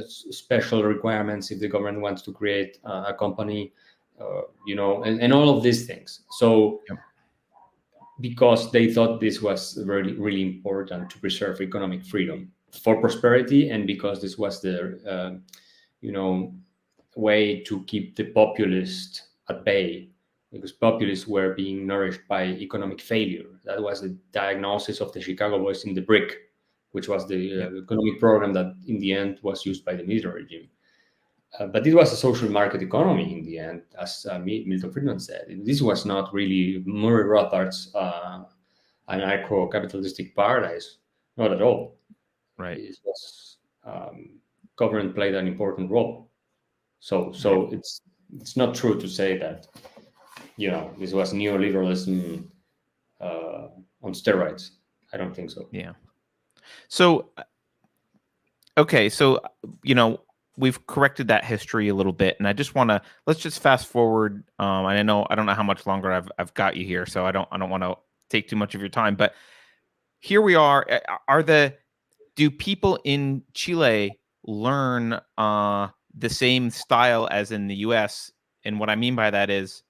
special requirements if the government wants to create a company, and all of these things. So because they thought this was really, really important to preserve economic freedom for prosperity, and because this was their, way to keep the populists at bay, because populists were being nourished by economic failure. That was the diagnosis of the Chicago Boys in the BRIC, which was the economic program that in the end was used by the military regime. But it was a social market economy in the end, as Milton Friedman said. This was not really Murray Rothbard's anarcho-capitalistic paradise, not at all. Right. It was, government played an important role. So it's not true to say that, this was neoliberalism on steroids. I don't think so. Yeah. So, okay. So, we've corrected that history a little bit, and I just want to, let's just fast forward. And I don't know how much longer I've got you here, so I don't want to take too much of your time, but here we are. Do people in Chile learn the same style as in the US? And what I mean by that is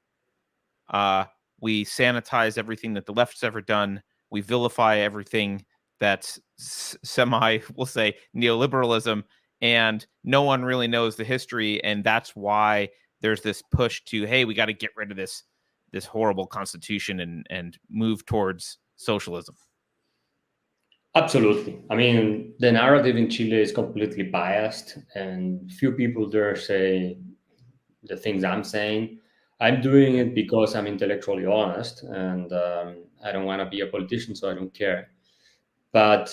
we sanitize everything that the left's ever done. We vilify everything that's we'll say, neoliberalism, and no one really knows the history. And that's why there's this push to, hey, we got to get rid of this horrible constitution and move towards socialism. Absolutely. I mean, the narrative in Chile is completely biased, and few people dare say the things I'm saying. I'm doing it because I'm intellectually honest, and I don't want to be a politician, so I don't care. But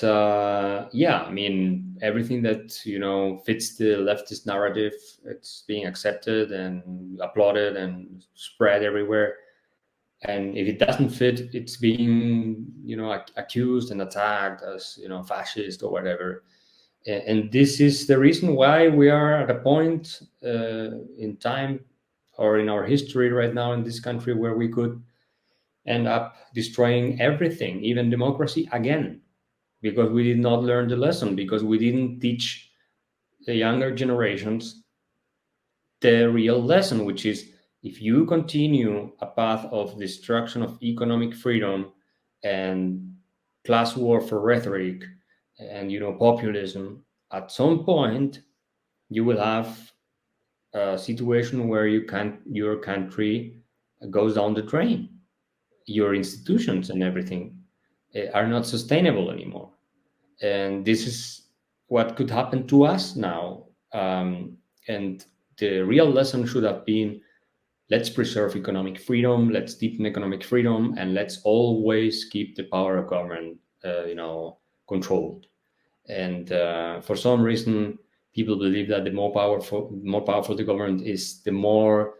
yeah, I mean, everything that fits the leftist narrative, it's being accepted and applauded and spread everywhere. And if it doesn't fit, it's being accused and attacked as fascist or whatever. And this is the reason why we are at a point in time or in our history right now in this country where we could end up destroying everything, even democracy again, because we did not learn the lesson, because we didn't teach the younger generations the real lesson, which is if you continue a path of destruction of economic freedom and class warfare rhetoric and populism, at some point you will have a situation where your country goes down the drain. Your institutions and everything are not sustainable anymore. And this is what could happen to us now. And the real lesson should have been, let's preserve economic freedom, let's deepen economic freedom, and let's always keep the power of government controlled. And for some reason, people believe that the more powerful the government is, the more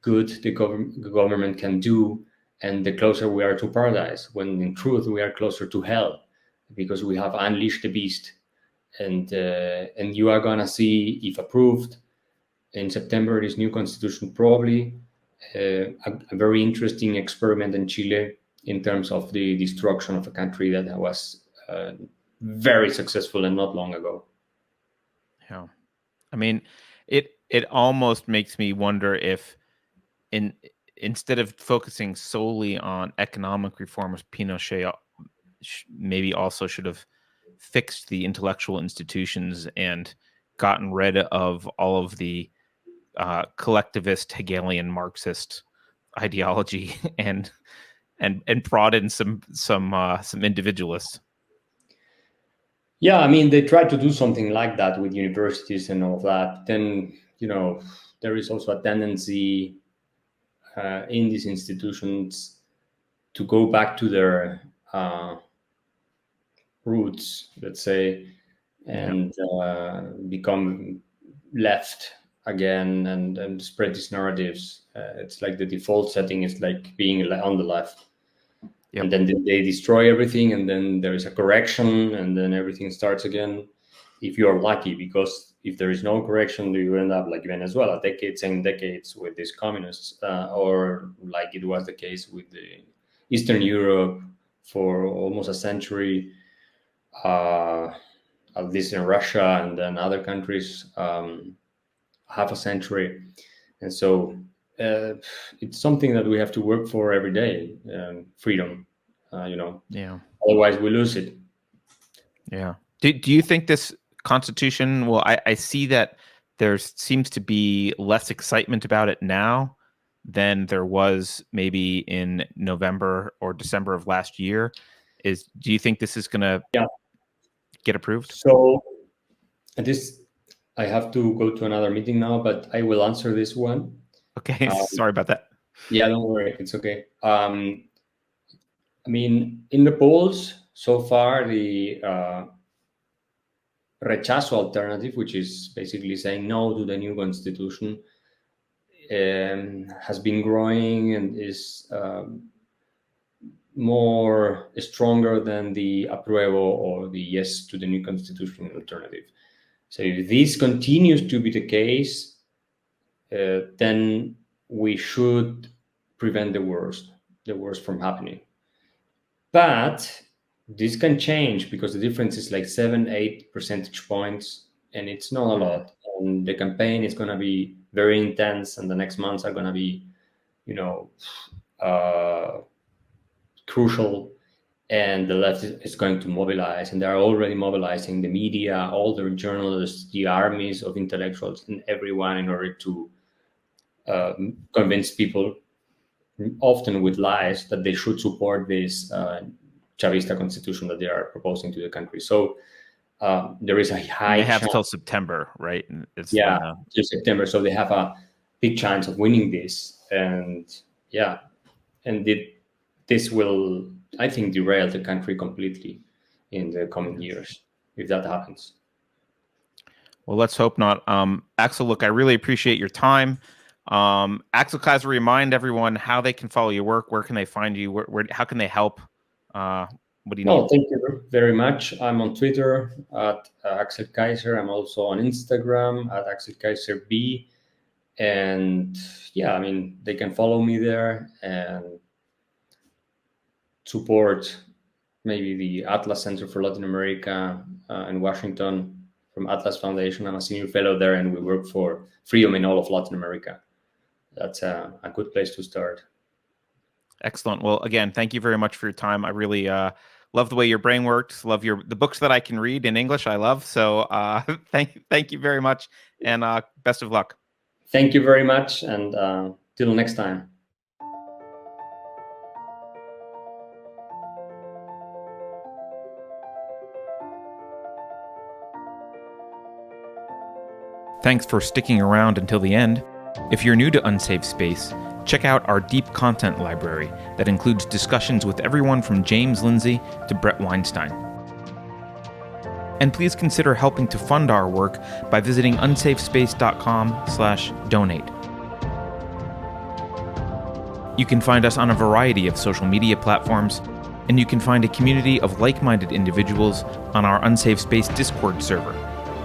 good the government can do, and the closer we are to paradise, when in truth we are closer to hell, because we have unleashed the beast. And you are gonna see, if approved in September, this new constitution, probably a very interesting experiment in Chile in terms of the destruction of a country that was very successful and not long ago. Yeah, I mean, it almost makes me wonder if instead of focusing solely on economic reforms, Pinochet maybe also should have fixed the intellectual institutions and gotten rid of all of the collectivist Hegelian Marxist ideology and brought in some individualists. Yeah, I mean, they tried to do something like that with universities and all of that. Then there is also a tendency in these institutions to go back to their roots, let's say, and become left again and spread these narratives. It's like the default setting is like being on the left. Yep. And then they destroy everything, and then there is a correction, and then everything starts again, if you are lucky. Because if there is no correction, you end up like Venezuela, decades and decades with these communists, or like it was the case with the Eastern Europe for almost a century, at least in Russia, and then other countries, half a century. And so it's something that we have to work for every day, freedom, Yeah. Otherwise we lose it. Yeah. Do you think this constitution, well, I see that there seems to be less excitement about it now than there was maybe in November or December of last year. Do you think this is going to get approved? So I have to go to another meeting now, but I will answer this one. Okay. Sorry about that. Yeah, don't worry. It's okay. I mean, in the polls so far, the rechazo alternative, which is basically saying no to the new constitution, has been growing and is more stronger than the apruebo or the yes to the new constitution alternative. So if this continues to be the case, then we should prevent the worst from happening. But this can change, because the difference is like 7-8 percentage points, and it's not a lot. And the campaign is going to be very intense, and the next months are going to be, crucial. And the left is going to mobilize, and they're already mobilizing the media, all the journalists, the armies of intellectuals, and everyone, in order to convince people, often with lies, that they should support this Chavista constitution that they are proposing to the country. So there is a high chance. They have till September, right? Till September. So they have a big chance of winning this. And this will, I think, derail the country completely in the coming years, if that happens. Well, let's hope not. Axel, look, I really appreciate your time. Axel Kaiser, remind everyone how they can follow your work. Where can they find you? How can they help? What do you need? Thank you very much. I'm on Twitter at Axel Kaiser. I'm also on Instagram at Axel Kaiser B. And yeah, I mean, they can follow me there and support maybe the Atlas Center for Latin America in Washington from Atlas Foundation. I'm a senior fellow there, and we work for freedom in all of Latin America. That's a good place to start. Excellent. Well, again, thank you very much for your time. I really love the way your brain works. Love the books that I can read in English. I love. So thank you very much, and best of luck. Thank you very much, and till next time. Thanks for sticking around until the end. If you're new to Unsafe Space, check out our deep content library that includes discussions with everyone from James Lindsay to Brett Weinstein. And please consider helping to fund our work by visiting unsafespace.com/donate. You can find us on a variety of social media platforms, and you can find a community of like-minded individuals on our Unsafe Space Discord server,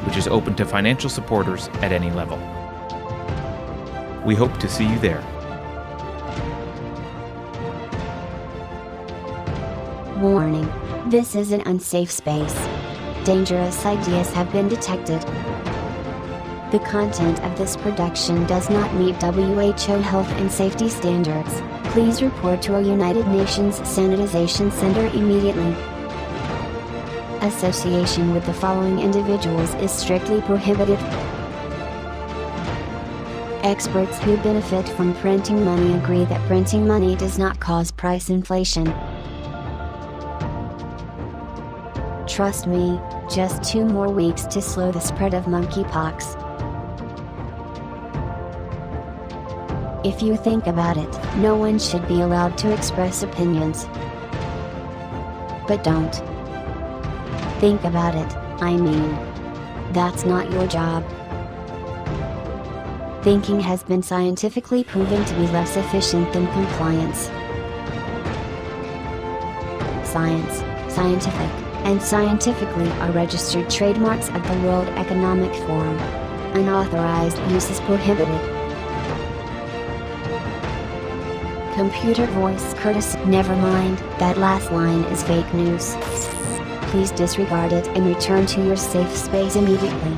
which is open to financial supporters at any level. We hope to see you there. Warning. This is an unsafe space. Dangerous ideas have been detected. The content of this production does not meet WHO health and safety standards. Please report to a United Nations Sanitization Center immediately. Association with the following individuals is strictly prohibited. Experts who benefit from printing money agree that printing money does not cause price inflation. Trust me, just 2 more weeks to slow the spread of monkeypox. If you think about it, no one should be allowed to express opinions. But don't. Think about it, I mean. That's not your job. Thinking has been scientifically proven to be less efficient than compliance. Science, scientific, and scientifically are registered trademarks of the World Economic Forum. Unauthorized use is prohibited. Computer voice courtesy. Never mind, that last line is fake news. Please disregard it and return to your safe space immediately.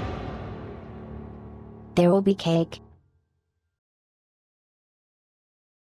There will be cake.